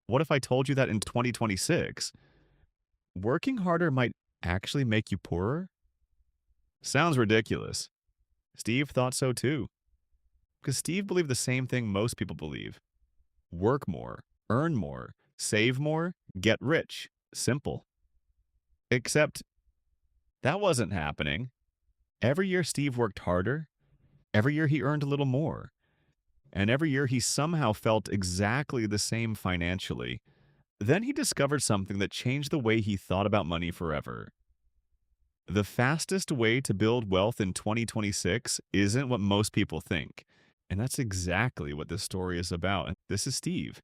What if I told you that in 2026, working harder might actually make you poorer? Sounds ridiculous. Steve thought so too, because Steve believed the same thing most people believe: work more, earn more, save more, get rich. Simple. Except that wasn't happening. Every year Steve worked harder, every year he earned a little more, and every year he somehow felt exactly the same financially. Then he discovered something that changed the way he thought about money forever. The fastest way to build wealth in 2026 isn't what most people think. And that's exactly what this story is about. This is Steve.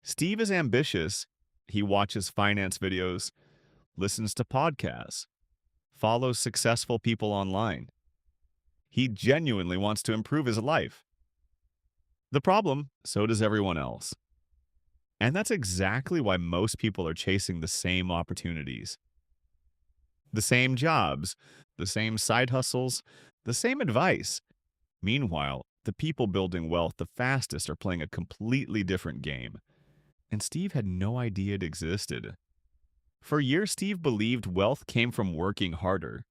Steve is ambitious. He watches finance videos, listens to podcasts, follows successful people online. He genuinely wants to improve his life. The problem, so does everyone else. And that's exactly why most people are chasing the same opportunities, the same jobs, the same side hustles, the same advice. Meanwhile, the people building wealth the fastest are playing a completely different game. And Steve had no idea it existed. For years, Steve believed wealth came from working harder.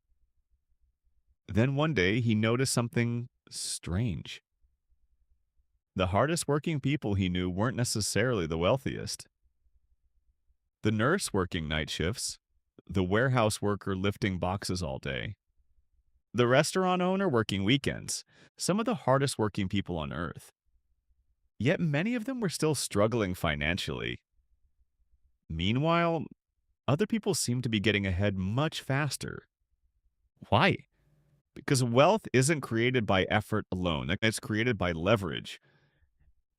Then one day, he noticed something strange. The hardest working people he knew weren't necessarily the wealthiest. The nurse working night shifts, the warehouse worker lifting boxes all day, the restaurant owner working weekends, some of the hardest working people on earth. Yet many of them were still struggling financially. Meanwhile, other people seem to be getting ahead much faster. Why? Because wealth isn't created by effort alone, it's created by leverage.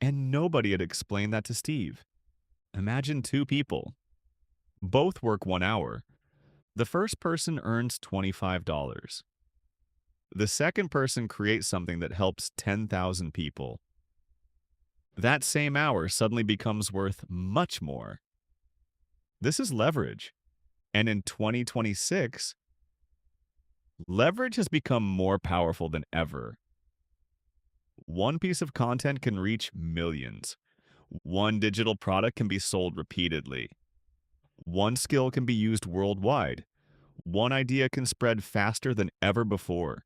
And nobody had explained that to Steve. Imagine two people. Both work 1 hour. The first person earns $25. The second person creates something that helps 10,000 people. That same hour suddenly becomes worth much more. This is leverage. And in 2026, leverage has become more powerful than ever. One piece of content can reach millions. One digital product can be sold repeatedly. One skill can be used worldwide. One idea can spread faster than ever before.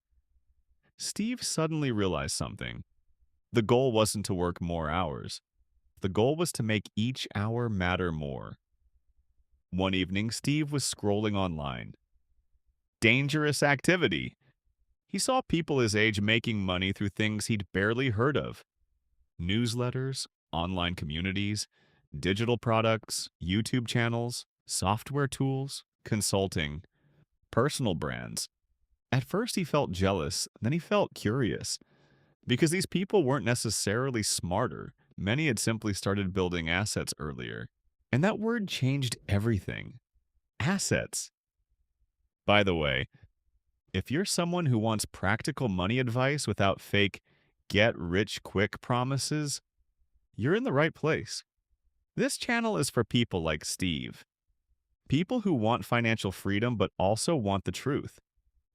Steve suddenly realized something. The goal wasn't to work more hours. The goal was to make each hour matter more. One evening, Steve was scrolling online. Dangerous activity. He saw people his age making money through things he'd barely heard of: newsletters, online communities, digital products, YouTube channels, software tools, consulting, personal brands. At first, he felt jealous, then he felt curious, because these people weren't necessarily smarter. Many had simply started building assets earlier. And that word changed everything. Assets. By the way, if you're someone who wants practical money advice without fake get rich quick promises, you're in the right place. This channel is for people like Steve. People who want financial freedom but also want the truth.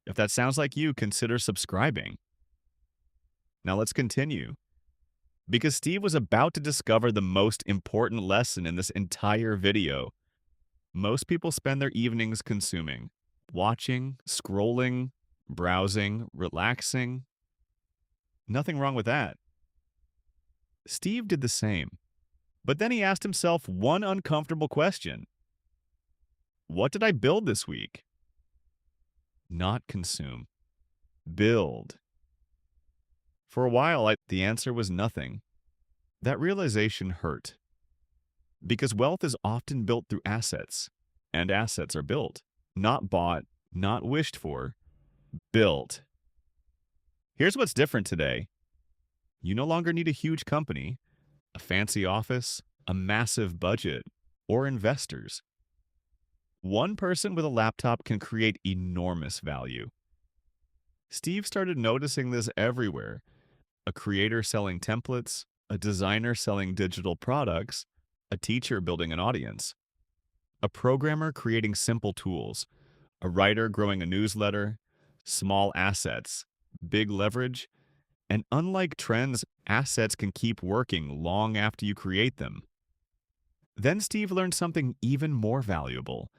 If that sounds like you, consider subscribing. Now let's continue. Because Steve was about to discover the most important lesson in this entire video. Most people spend their evenings consuming, watching, scrolling, browsing, relaxing. Nothing wrong with that. Steve did the same. But then he asked himself one uncomfortable question. What did I build this week? Not consume. Build. For a while, the answer was nothing. That realization hurt. Because wealth is often built through assets, and assets are built, not bought, not wished for, built. Here's what's different today. You no longer need a huge company, a fancy office, a massive budget, or investors. One person with a laptop can create enormous value. Steve started noticing this everywhere. A creator selling templates, a designer selling digital products, a teacher building an audience, a programmer creating simple tools, a writer growing a newsletter. Small assets, big leverage, and unlike trends, assets can keep working long after you create them. Then Steve learned something even more valuable.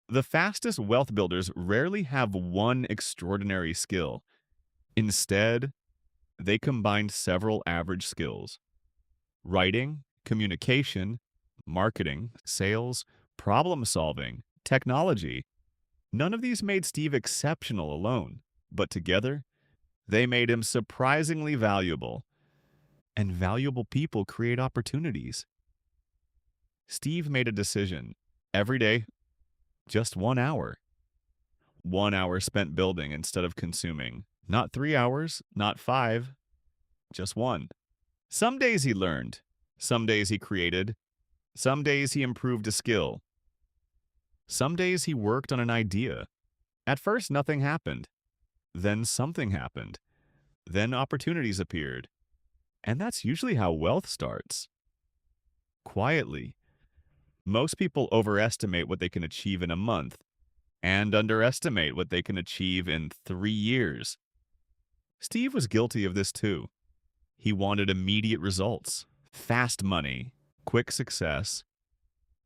The fastest wealth builders rarely have one extraordinary skill. Instead, they combined several average skills: writing, communication, marketing, sales, problem solving, technology. None of these made Steve exceptional alone, but together, they made him surprisingly valuable. And valuable people create opportunities. Steve made a decision. Every day, just 1 hour. 1 hour spent building instead of consuming. Not 3 hours, not five, just one. Some days he learned. Some days he created. Some days he improved a skill. Some days he worked on an idea. At first, nothing happened. Then something happened. Then opportunities appeared. And that's usually how wealth starts. Quietly. Most people overestimate what they can achieve in a month and underestimate what they can achieve in 3 years. Steve was guilty of this too. He wanted immediate results, fast money, quick success.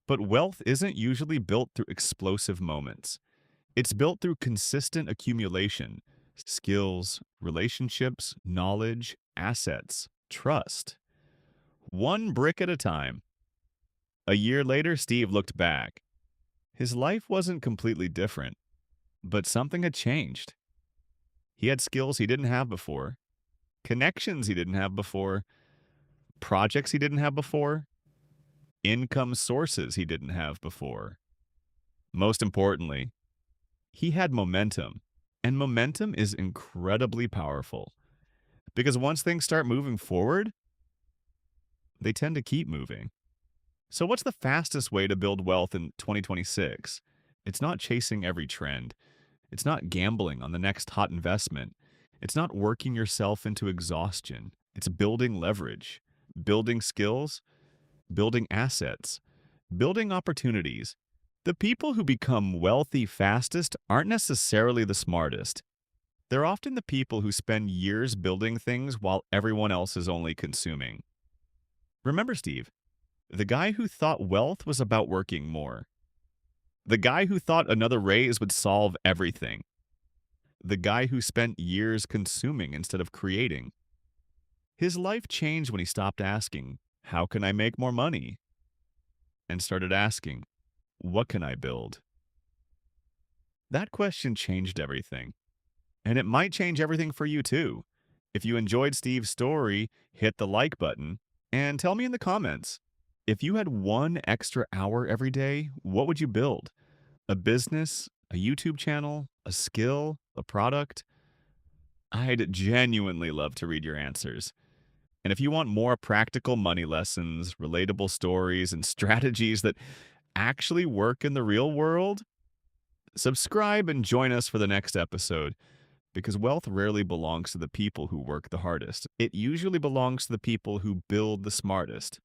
But wealth isn't usually built through explosive moments. It's built through consistent accumulation: skills, relationships, knowledge, assets, trust. One brick at a time. A year later, Steve looked back. His life wasn't completely different, but something had changed. He had skills he didn't have before, connections he didn't have before, projects he didn't have before, income sources he didn't have before. Most importantly, he had momentum. And momentum is incredibly powerful because once things start moving forward, they tend to keep moving. So, what's the fastest way to build wealth in 2026? It's not chasing every trend. It's not gambling on the next hot investment. It's not working yourself into exhaustion. It's building leverage, building skills, building assets, building opportunities. The people who become wealthy fastest aren't necessarily the smartest. They're often the people who spend years building things while everyone else is only consuming. Remember Steve, the guy who thought wealth was about working more. The guy who thought another raise would solve everything. The guy who spent years consuming instead of creating. His life changed when he stopped asking, "How can I make more money?" and started asking, "What can I build?" That question changed everything. And it might change everything for you too. If you enjoyed Steve's story, hit the like button and tell me in the comments. If you had 1 extra hour every day, what would you build? A business, a YouTube channel, a skill, a product? I'd genuinely love to read your answers. And if you want more practical money lessons, relatable stories, and strategies that actually work in the real world, subscribe and join us for the next episode. Because wealth rarely belongs to the people who work the hardest. It usually belongs to the people who build the smartest.